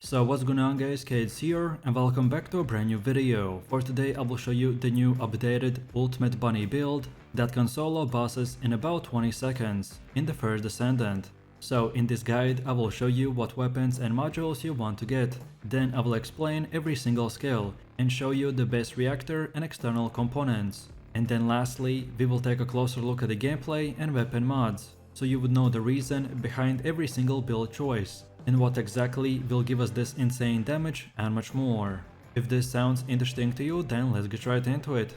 So what's going on guys, Kades here and welcome back to a brand new video. For today I will show you the new updated Ultimate Bunny build that can solo bosses in about 20 seconds in the first Descendant. So in this guide I will show you what weapons and modules you want to get, then I will explain every single skill and show you the best reactor and external components. And then lastly we will take a closer look at the gameplay and weapon mods, so you would know the reason behind every single build choice and what exactly will give us this insane damage and much more. If this sounds interesting to you, then let's get right into it.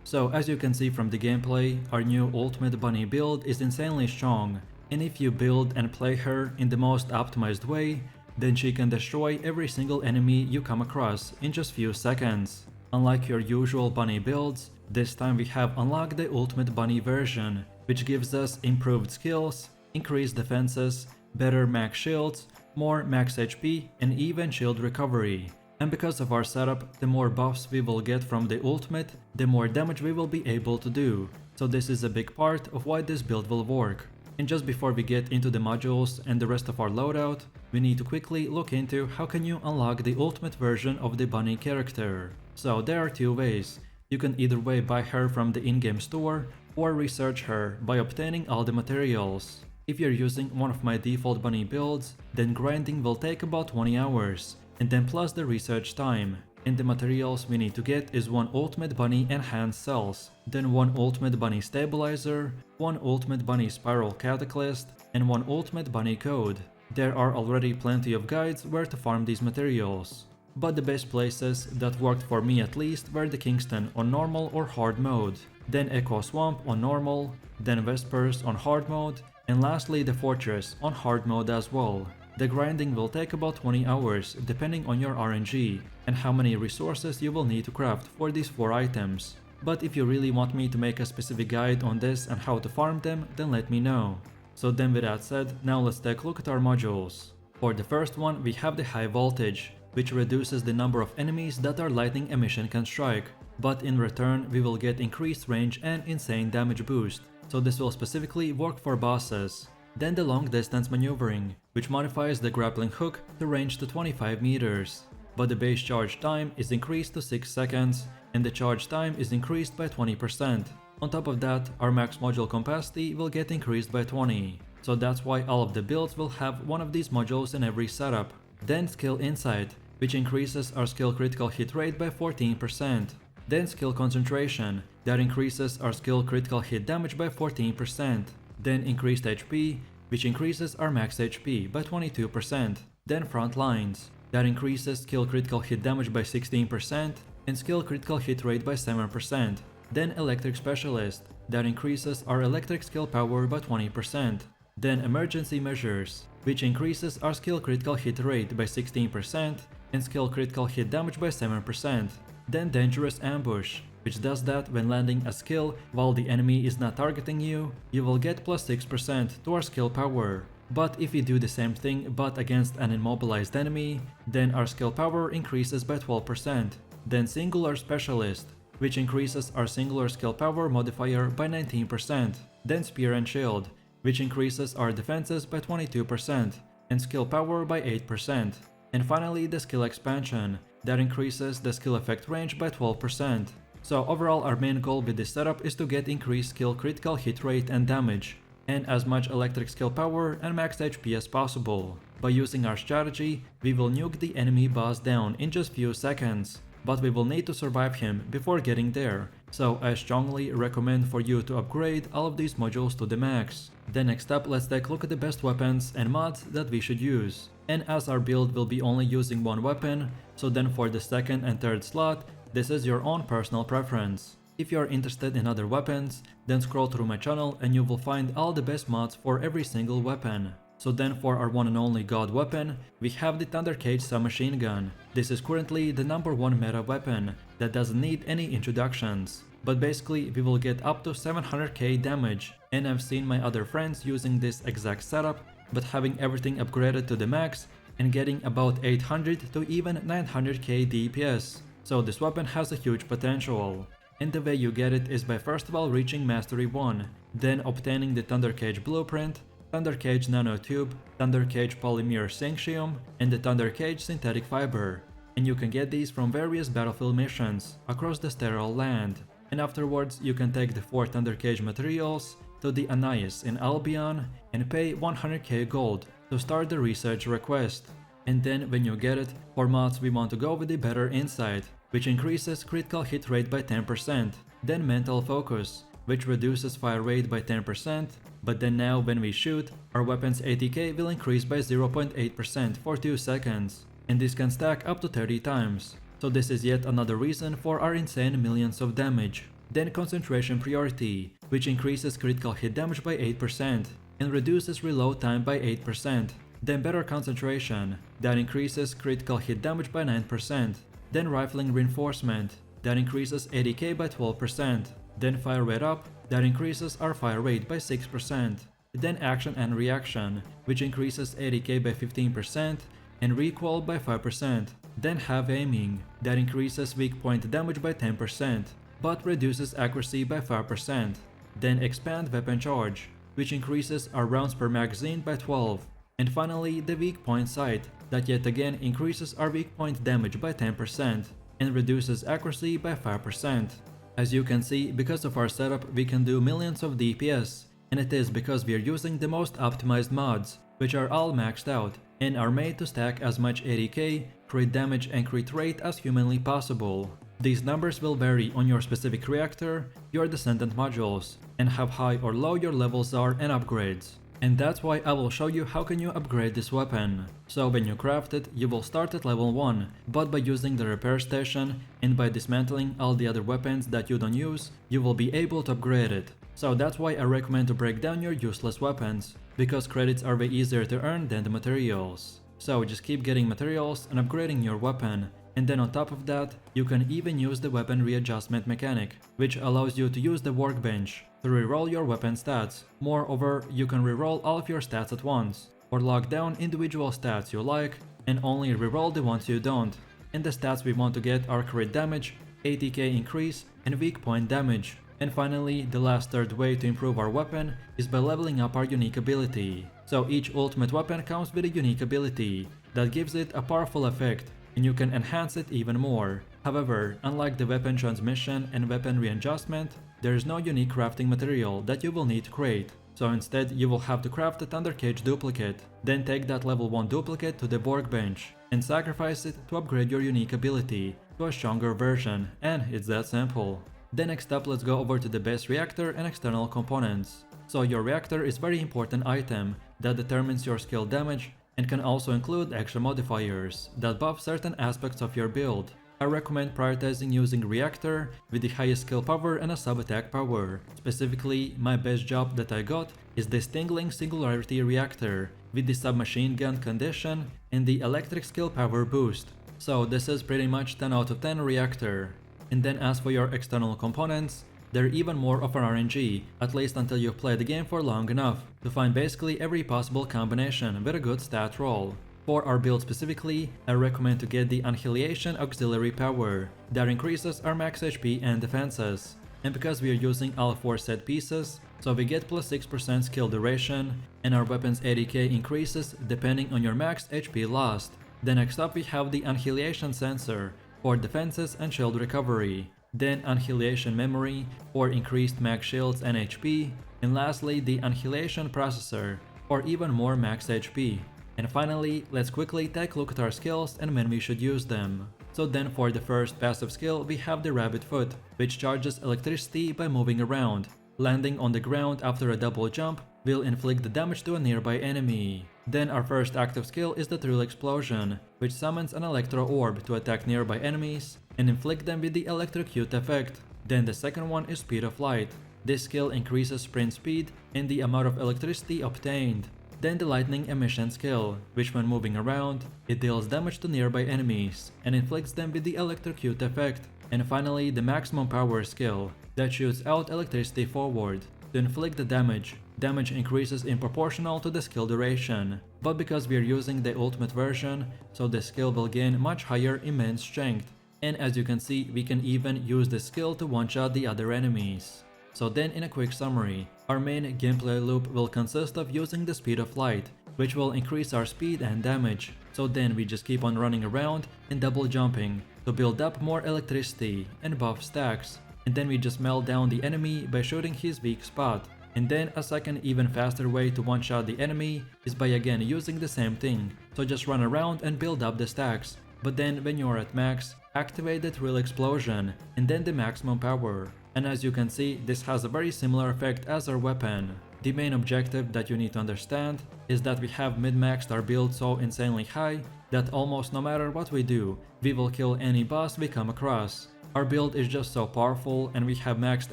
So as you can see from the gameplay, our new Ultimate Bunny build is insanely strong, and if you build and play her in the most optimized way, then she can destroy every single enemy you come across in just few seconds. Unlike your usual bunny builds, this time we have unlocked the Ultimate Bunny version, which gives us improved skills, increased defenses, better max shields, more max HP and even shield recovery. And because of our setup, the more buffs we will get from the ultimate, the more damage we will be able to do. So this is a big part of why this build will work. And just before we get into the modules and the rest of our loadout, we need to quickly look into how can you unlock the ultimate version of the bunny character. So there are two ways. You can either way buy her from the in-game store or research her by obtaining all the materials. If you're using one of my default bunny builds, then grinding will take about 20 hours, and then plus the research time. And the materials we need to get is one Ultimate Bunny enhanced cells, then one Ultimate Bunny stabilizer, one Ultimate Bunny spiral catalyst, and one Ultimate Bunny code. There are already plenty of guides where to farm these materials, but the best places that worked for me at least were the Kingston on normal or hard mode, then Echo Swamp on normal, then Vespers on hard mode, and lastly the Fortress on hard mode as well. The grinding will take about 20 hours depending on your RNG and how many resources you will need to craft for these 4 items. But if you really want me to make a specific guide on this and how to farm them, then let me know. So then with that said, now let's take a look at our modules. For the first one we have the High Voltage, which reduces the number of enemies that our lightning emission can strike, but in return we will get increased range and insane damage boost, so this will specifically work for bosses. Then the Long Distance Maneuvering, which modifies the grappling hook to range to 25 meters, but the base charge time is increased to 6 seconds and the charge time is increased by 20%. On top of that, our max module capacity will get increased by 20, so that's why all of the builds will have one of these modules in every setup. Then Skill Insight, which increases our skill critical hit rate by 14%. Then Skill Concentration, that increases our skill critical hit damage by 14%. Then Increased HP, which increases our max HP by 22%. Then Front Lines, that increases skill critical hit damage by 16% and skill critical hit rate by 7%. Then Electric Specialist, that increases our electric skill power by 20%. Then Emergency Measures, which increases our skill critical hit rate by 16% and skill critical hit damage by 7%. Then Dangerous Ambush, which does that when landing a skill while the enemy is not targeting you, you will get plus 6% to our skill power. But if you do the same thing but against an immobilized enemy, then our skill power increases by 12%. Then Singular Specialist, which increases our singular skill power modifier by 19%. Then Spear and Shield, which increases our defenses by 22% and skill power by 8%. And finally the Skill Expansion, that increases the skill effect range by 12%. So overall our main goal with this setup is to get increased skill critical hit rate and damage, and as much electric skill power and max HP as possible. By using our strategy, we will nuke the enemy boss down in just few seconds, but we will need to survive him before getting there, so I strongly recommend for you to upgrade all of these modules to the max. Then next up, let's take a look at the best weapons and mods that we should use. And as our build will be only using one weapon, so then for the second and third slot, this is your own personal preference. If you are interested in other weapons, then scroll through my channel and you will find all the best mods for every single weapon. So then for our one and only god weapon, we have the Thunder Cage submachine gun. This is currently the #1 meta weapon that doesn't need any introductions. But basically we will get up to 700k damage, and I've seen my other friends using this exact setup, but having everything upgraded to the max and getting about 800 to even 900k DPS. So this weapon has a huge potential. And the way you get it is by first of all reaching Mastery 1, then obtaining the Thunder Cage blueprint, Thunder Cage Nanotube, Thunder Cage Polymer Sanctium, and the Thunder Cage Synthetic Fiber. And you can get these from various battlefield missions across the sterile land. And afterwards you can take the 4 Thunder Cage materials to the Anais in Albion and pay 100k gold to start the research request. And then when you get it, for mods we want to go with the Better Insight, which increases critical hit rate by 10%, then Mental Focus, which reduces fire rate by 10%, but then now when we shoot, our weapon's ATK will increase by 0.8% for 2 seconds, and this can stack up to 30 times. So this is yet another reason for our insane millions of damage. Then Concentration Priority, which increases critical hit damage by 8% and reduces reload time by 8%. Then Better Concentration, that increases critical hit damage by 9%. Then Rifling Reinforcement, that increases ATK by 12%. Then Fire Rate Up, that increases our fire rate by 6%. Then Action and Reaction, which increases ATK by 15% and recoil by 5%. Then Have Aiming, that increases weak point damage by 10%, but reduces accuracy by 5%. Then Expand Weapon Charge, which increases our rounds per magazine by 12. And finally the Weak Point Sight, that yet again increases our weak point damage by 10% and reduces accuracy by 5%. As you can see, because of our setup we can do millions of DPS, and it is because we are using the most optimized mods, which are all maxed out and are made to stack as much ATK, crit damage and crit rate as humanly possible. These numbers will vary on your specific reactor, your Descendant modules, and how high or low your levels are and upgrades. And that's why I will show you how can you upgrade this weapon. So when you craft it, you will start at level 1, but by using the repair station and by dismantling all the other weapons that you don't use, you will be able to upgrade it. So that's why I recommend to break down your useless weapons, because credits are way easier to earn than the materials. So just keep getting materials and upgrading your weapon. And then on top of that, you can even use the weapon readjustment mechanic, which allows you to use the workbench to reroll your weapon stats. Moreover, you can reroll all of your stats at once, or lock down individual stats you like and only reroll the ones you don't. And the stats we want to get are crit damage, ATK increase, and weak point damage. And finally, the last third way to improve our weapon is by leveling up our unique ability. So each ultimate weapon comes with a unique ability that gives it a powerful effect, and you can enhance it even more. However, unlike the weapon transmission and weapon readjustment, there is no unique crafting material that you will need to create. So instead, you will have to craft a Thunder Cage duplicate, then take that level 1 duplicate to the workbench and sacrifice it to upgrade your unique ability to a stronger version, and it's that simple. Then next up, let's go over to the base reactor and external components. So your reactor is a very important item that determines your skill damage and can also include extra modifiers that buff certain aspects of your build. I recommend prioritizing using reactor with the highest skill power and a sub-attack power. Specifically, my best job that I got is the Stingling Singularity Reactor with the submachine gun condition and the electric skill power boost. So this is pretty much 10 out of 10 reactor. And then as for your external components, they're even more of an RNG, at least until you've played the game for long enough to find basically every possible combination with a good stat roll. For our build specifically, I recommend to get the Annihilation Auxiliary Power that increases our max HP and defenses. And because we are using all 4 set pieces, so we get plus 6% skill duration, and our weapon's ATK increases depending on your max HP lost. Then next up we have the Annihilation Sensor for defenses and shield recovery. Then Annihilation Memory for increased max shields and HP, and lastly the Annihilation Processor for even more max HP. And finally, let's quickly take a look at our skills and when we should use them. So then for the first passive skill we have the Rabbit Foot, which charges electricity by moving around. Landing on the ground after a double jump will inflict the damage to a nearby enemy. Then our first active skill is the Thrill Explosion, which summons an Electro Orb to attack nearby enemies and inflict them with the Electrocute effect. Then the second one is Speed of Light. This skill increases sprint speed and the amount of electricity obtained. Then the Lightning Emission skill, which when moving around, it deals damage to nearby enemies and inflicts them with the Electrocute effect. And finally the Maximum Power skill, that shoots out electricity forward to inflict the damage. Damage increases in proportional to the skill duration, but because we are using the ultimate version, so the skill will gain much higher immense strength. And as you can see, we can even use the skill to one-shot the other enemies. So then in a quick summary, Our main gameplay loop will consist of using the speed of light, which will increase our speed and damage. So then we just keep on running around and double jumping to build up more electricity and buff stacks. And then we just melt down the enemy by shooting his weak spot. And then a second even faster way to one-shot the enemy is by again using the same thing. So just run around and build up the stacks. But then when you're at max, activate the Thrill Explosion and then the maximum power. And as you can see, this has a very similar effect as our weapon. The main objective that you need to understand is that we have min-maxed our build so insanely high that almost no matter what we do, we will kill any boss we come across. Our build is just so powerful and we have maxed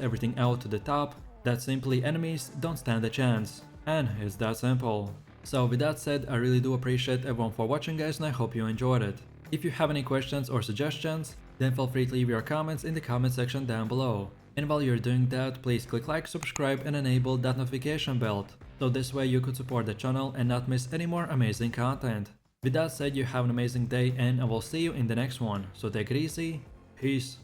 everything out to the top that simply enemies don't stand a chance. And it's that simple. So with that said, I really do appreciate everyone for watching guys, and I hope you enjoyed it. If you have any questions or suggestions, then feel free to leave your comments in the comment section down below. And while you're doing that, please click like, subscribe and enable that notification bell, so this way you could support the channel and not miss any more amazing content. With that said, you have an amazing day and I will see you in the next one, so take it easy, peace.